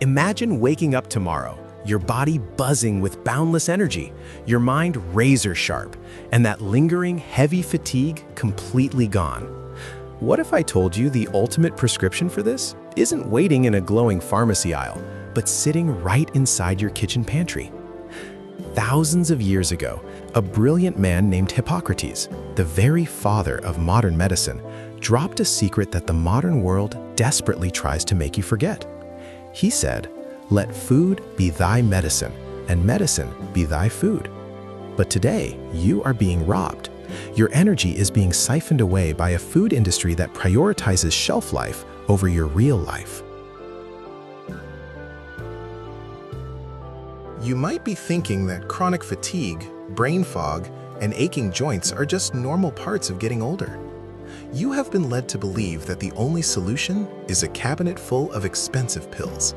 Imagine waking up tomorrow, your body buzzing with boundless energy, your mind razor sharp, and that lingering heavy fatigue completely gone. What if I told you the ultimate prescription for this isn't waiting in a glowing pharmacy aisle, but sitting right inside your kitchen pantry? Thousands of years ago, a brilliant man named Hippocrates, the very father of modern medicine, dropped a secret that the modern world desperately tries to make you forget. He said, "Let food be thy medicine, and medicine be thy food." But today, you are being robbed. Your energy is being siphoned away by a food industry that prioritizes shelf life over your real life. You might be thinking that chronic fatigue, brain fog, and aching joints are just normal parts of getting older. You have been led to believe that the only solution is a cabinet full of expensive pills.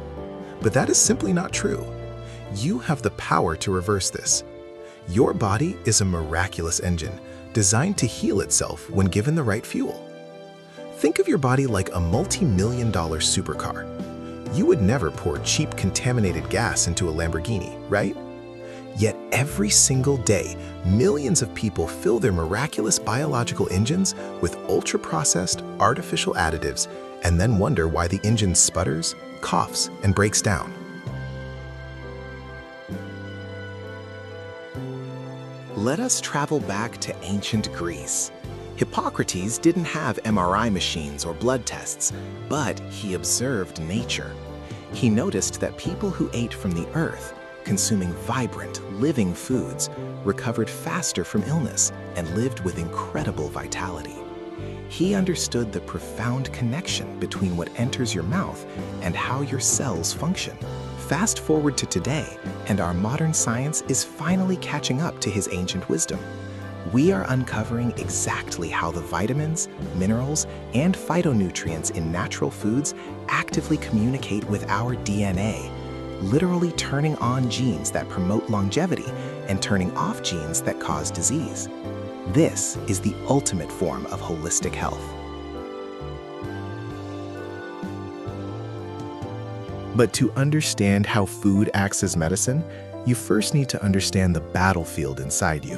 But that is simply not true. You have the power to reverse this. Your body is a miraculous engine designed to heal itself when given the right fuel. Think of your body like a multi-million-dollar supercar. You would never pour cheap contaminated gas into a Lamborghini, right? Yet every single day, millions of people fill their miraculous biological engines with ultra-processed artificial additives and then wonder why the engine sputters, coughs, and breaks down. Let us travel back to ancient Greece. Hippocrates didn't have MRI machines or blood tests, but he observed nature. He noticed that people who ate from the earth, consuming vibrant, living foods, recovered faster from illness and lived with incredible vitality. He understood the profound connection between what enters your mouth and how your cells function. Fast forward to today, and our modern science is finally catching up to his ancient wisdom. We are uncovering exactly how the vitamins, minerals, and phytonutrients in natural foods actively communicate with our DNA, literally turning on genes that promote longevity and turning off genes that cause disease. This is the ultimate form of holistic health. But to understand how food acts as medicine, you first need to understand the battlefield inside you.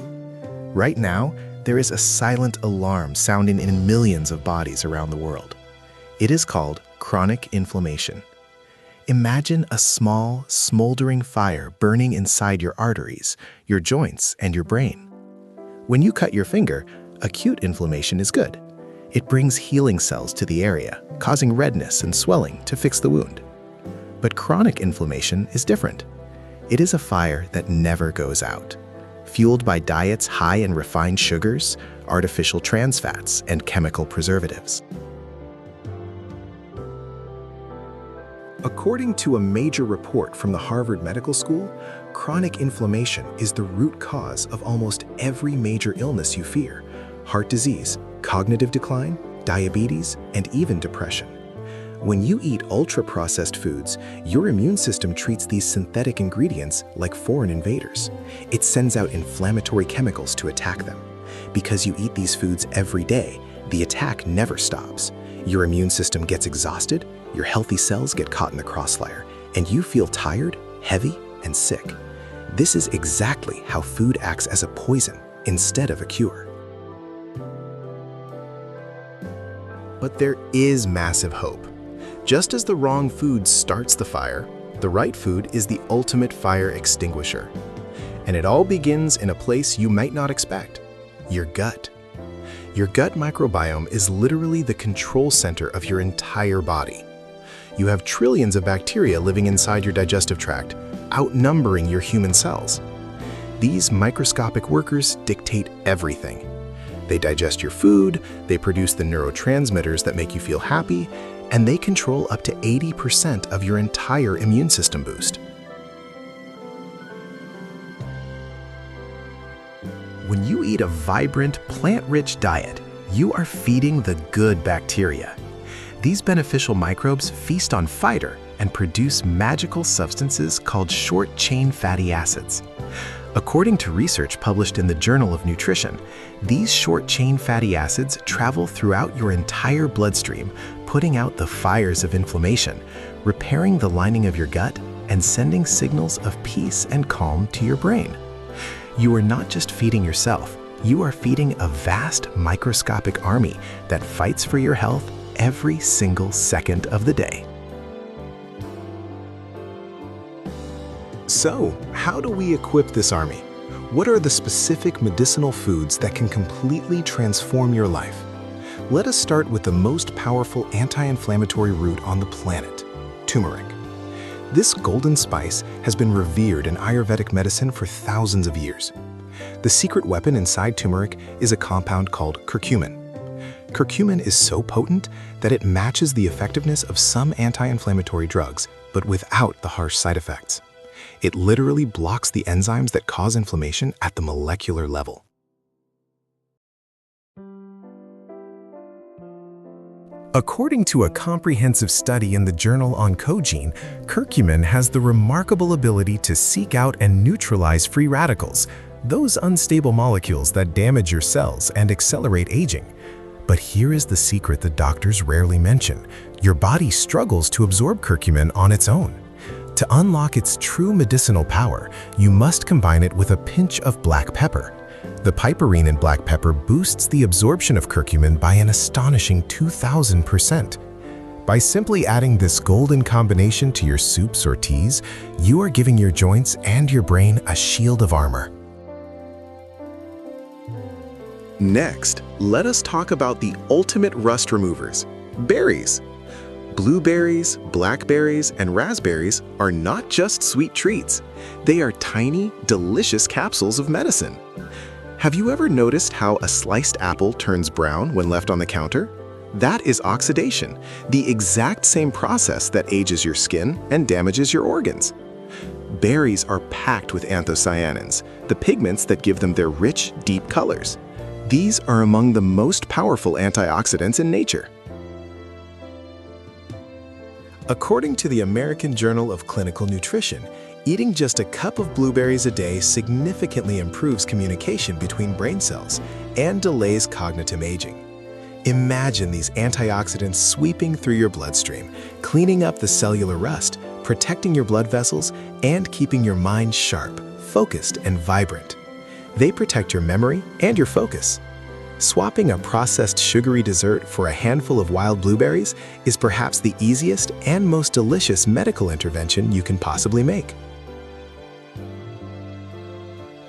Right now, there is a silent alarm sounding in millions of bodies around the world. It is called chronic inflammation. Imagine a small, smoldering fire burning inside your arteries, your joints, and your brain. When you cut your finger, acute inflammation is good. It brings healing cells to the area, causing redness and swelling to fix the wound. But chronic inflammation is different. It is a fire that never goes out, fueled by diets high in refined sugars, artificial trans fats, and chemical preservatives. According to a major report from the Harvard Medical School, chronic inflammation is the root cause of almost every major illness you fear: heart disease, cognitive decline, diabetes, and even depression. When you eat ultra-processed foods, your immune system treats these synthetic ingredients like foreign invaders. It sends out inflammatory chemicals to attack them. Because you eat these foods every day, the attack never stops. Your immune system gets exhausted, your healthy cells get caught in the crossfire, and you feel tired, heavy, and sick. This is exactly how food acts as a poison instead of a cure. But there is massive hope. Just as the wrong food starts the fire, the right food is the ultimate fire extinguisher. And it all begins in a place you might not expect: your gut. Your gut microbiome is literally the control center of your entire body. You have trillions of bacteria living inside your digestive tract, outnumbering your human cells. These microscopic workers dictate everything. They digest your food, they produce the neurotransmitters that make you feel happy, and they control up to 80% of your entire immune system boost. When you eat a vibrant, plant-rich diet, you are feeding the good bacteria. These beneficial microbes feast on fiber and produce magical substances called short-chain fatty acids. According to research published in the Journal of Nutrition, these short-chain fatty acids travel throughout your entire bloodstream, putting out the fires of inflammation, repairing the lining of your gut, and sending signals of peace and calm to your brain. You are not just feeding yourself, you are feeding a vast microscopic army that fights for your health every single second of the day. So, how do we equip this army? What are the specific medicinal foods that can completely transform your life? Let us start with the most powerful anti-inflammatory root on the planet, turmeric. This golden spice has been revered in Ayurvedic medicine for thousands of years. The secret weapon inside turmeric is a compound called curcumin. Curcumin is so potent that it matches the effectiveness of some anti-inflammatory drugs, but without the harsh side effects. It literally blocks the enzymes that cause inflammation at the molecular level. According to a comprehensive study in the journal Oncogene, curcumin has the remarkable ability to seek out and neutralize free radicals, those unstable molecules that damage your cells and accelerate aging. But here is the secret that doctors rarely mention. Your body struggles to absorb curcumin on its own. To unlock its true medicinal power, you must combine it with a pinch of black pepper. The piperine in black pepper boosts the absorption of curcumin by an astonishing 2,000%. By simply adding this golden combination to your soups or teas, you are giving your joints and your brain a shield of armor. Next, let us talk about the ultimate rust removers, berries. Blueberries, blackberries, and raspberries are not just sweet treats. They are tiny, delicious capsules of medicine. Have you ever noticed how a sliced apple turns brown when left on the counter? That is oxidation, the exact same process that ages your skin and damages your organs. Berries are packed with anthocyanins, the pigments that give them their rich, deep colors. These are among the most powerful antioxidants in nature. According to the American Journal of Clinical Nutrition, eating just a cup of blueberries a day significantly improves communication between brain cells and delays cognitive aging. Imagine these antioxidants sweeping through your bloodstream, cleaning up the cellular rust, protecting your blood vessels, and keeping your mind sharp, focused, and vibrant. They protect your memory and your focus. Swapping a processed sugary dessert for a handful of wild blueberries is perhaps the easiest and most delicious medical intervention you can possibly make.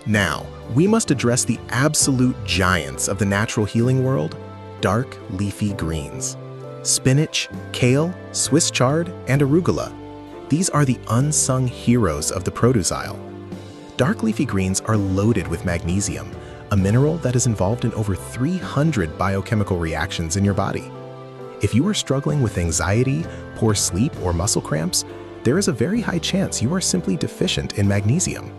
Now, we must address the absolute giants of the natural healing world, dark leafy greens. Spinach, kale, Swiss chard, and arugula. These are the unsung heroes of the produce aisle. Dark leafy greens are loaded with magnesium, a mineral that is involved in over 300 biochemical reactions in your body. If you are struggling with anxiety, poor sleep, or muscle cramps, there is a very high chance you are simply deficient in magnesium.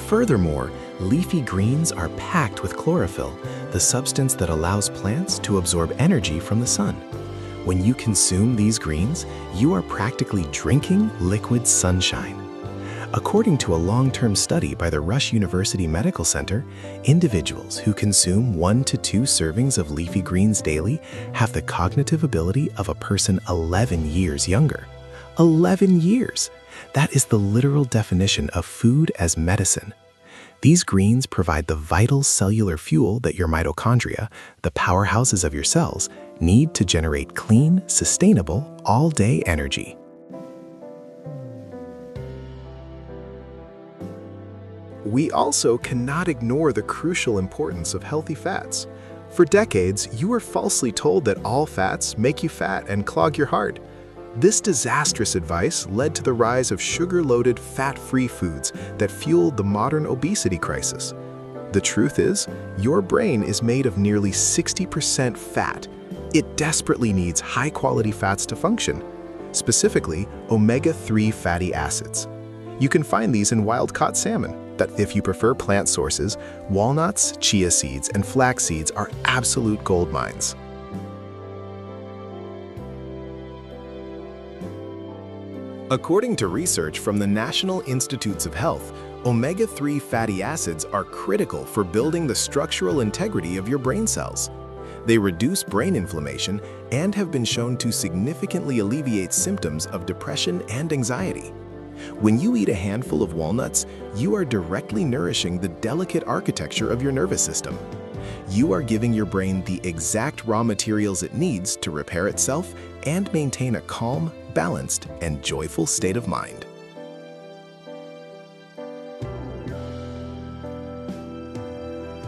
Furthermore, leafy greens are packed with chlorophyll, the substance that allows plants to absorb energy from the sun. When you consume these greens, you are practically drinking liquid sunshine. According to a long-term study by the Rush University Medical Center, individuals who consume 1 to 2 servings of leafy greens daily have the cognitive ability of a person 11 years younger. 11 years! That is the literal definition of food as medicine. These greens provide the vital cellular fuel that your mitochondria, the powerhouses of your cells, need to generate clean, sustainable, all-day energy. We also cannot ignore the crucial importance of healthy fats. For decades, you were falsely told that all fats make you fat and clog your heart. This disastrous advice led to the rise of sugar-loaded, fat-free foods that fueled the modern obesity crisis. The truth is, your brain is made of nearly 60% fat. It desperately needs high-quality fats to function, specifically omega-3 fatty acids. You can find these in wild-caught salmon. That if you prefer plant sources, walnuts, chia seeds, and flax seeds are absolute gold mines. According to research from the National Institutes of Health, omega-3 fatty acids are critical for building the structural integrity of your brain cells. They reduce brain inflammation and have been shown to significantly alleviate symptoms of depression and anxiety. When you eat a handful of walnuts, you are directly nourishing the delicate architecture of your nervous system. You are giving your brain the exact raw materials it needs to repair itself and maintain a calm, balanced, and joyful state of mind.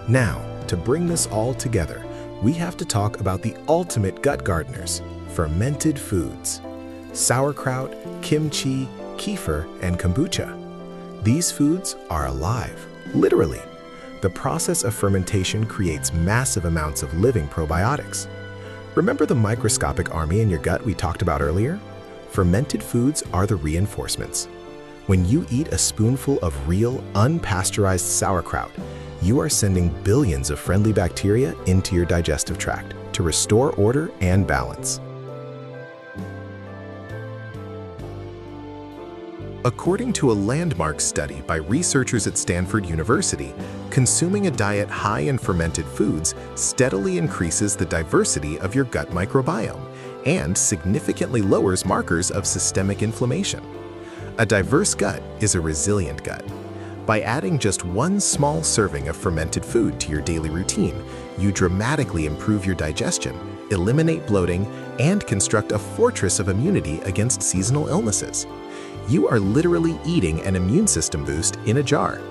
Now, to bring this all together, we have to talk about the ultimate gut gardeners, fermented foods. Sauerkraut, kimchi, kefir, and kombucha. These foods are alive, literally. The process of fermentation creates massive amounts of living probiotics. Remember the microscopic army in your gut we talked about earlier? Fermented foods are the reinforcements. When you eat a spoonful of real, unpasteurized sauerkraut, you are sending billions of friendly bacteria into your digestive tract to restore order and balance. According to a landmark study by researchers at Stanford University, consuming a diet high in fermented foods steadily increases the diversity of your gut microbiome and significantly lowers markers of systemic inflammation. A diverse gut is a resilient gut. By adding just one small serving of fermented food to your daily routine, you dramatically improve your digestion, eliminate bloating, and construct a fortress of immunity against seasonal illnesses. You are literally eating an immune system boost in a jar.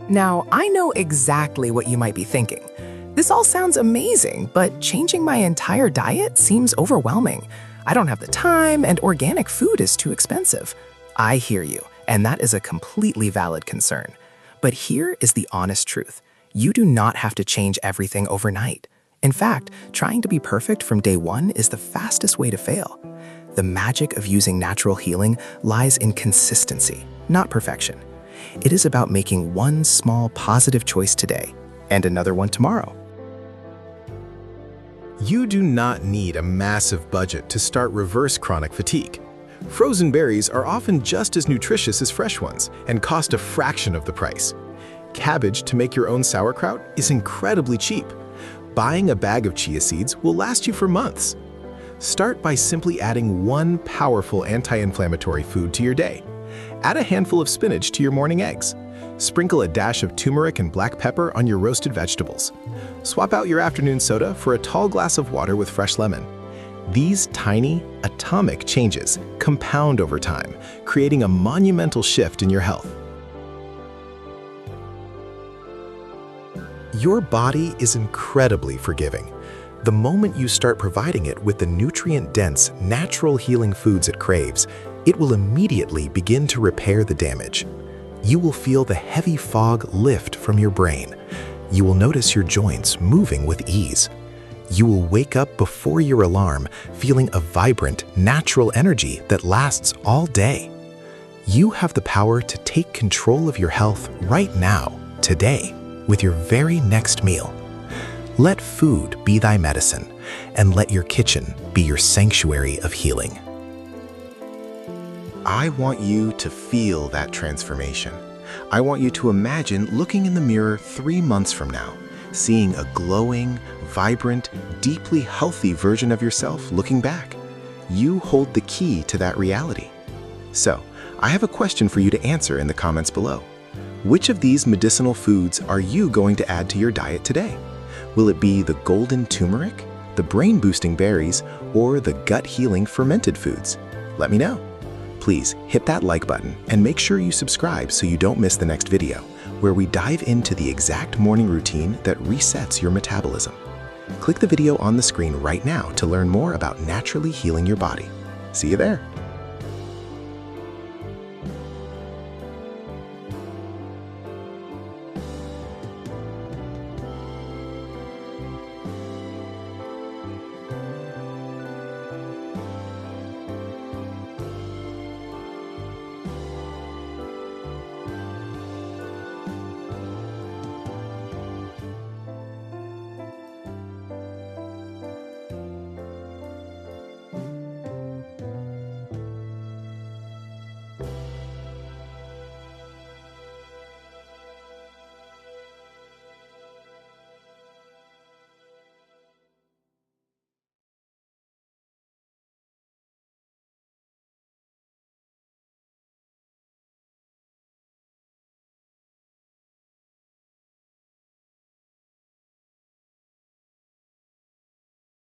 Now, I know exactly what you might be thinking. This all sounds amazing, but changing my entire diet seems overwhelming. I don't have the time, and organic food is too expensive. I hear you, and that is a completely valid concern. But here is the honest truth. You do not have to change everything overnight. In fact, trying to be perfect from day one is the fastest way to fail. The magic of using natural healing lies in consistency, not perfection. It is about making one small positive choice today and another one tomorrow. You do not need a massive budget to start reverse chronic fatigue. Frozen berries are often just as nutritious as fresh ones and cost a fraction of the price. Cabbage to make your own sauerkraut is incredibly cheap. Buying a bag of chia seeds will last you for months. Start by simply adding one powerful anti-inflammatory food to your day. Add a handful of spinach to your morning eggs. Sprinkle a dash of turmeric and black pepper on your roasted vegetables. Swap out your afternoon soda for a tall glass of water with fresh lemon. These tiny, atomic changes compound over time, creating a monumental shift in your health. Your body is incredibly forgiving. The moment you start providing it with the nutrient-dense, natural healing foods it craves, it will immediately begin to repair the damage. You will feel the heavy fog lift from your brain. You will notice your joints moving with ease. You will wake up before your alarm, feeling a vibrant, natural energy that lasts all day. You have the power to take control of your health right now, today, with your very next meal. Let food be thy medicine, and let your kitchen be your sanctuary of healing. I want you to feel that transformation. I want you to imagine looking in the mirror 3 months from now, seeing a glowing, vibrant, deeply healthy version of yourself looking back. You hold the key to that reality. So, I have a question for you to answer in the comments below. Which of these medicinal foods are you going to add to your diet today? Will it be the golden turmeric, the brain-boosting berries, or the gut-healing fermented foods? Let me know. Please hit that like button and make sure you subscribe so you don't miss the next video, where we dive into the exact morning routine that resets your metabolism. Click the video on the screen right now to learn more about naturally healing your body. See you there.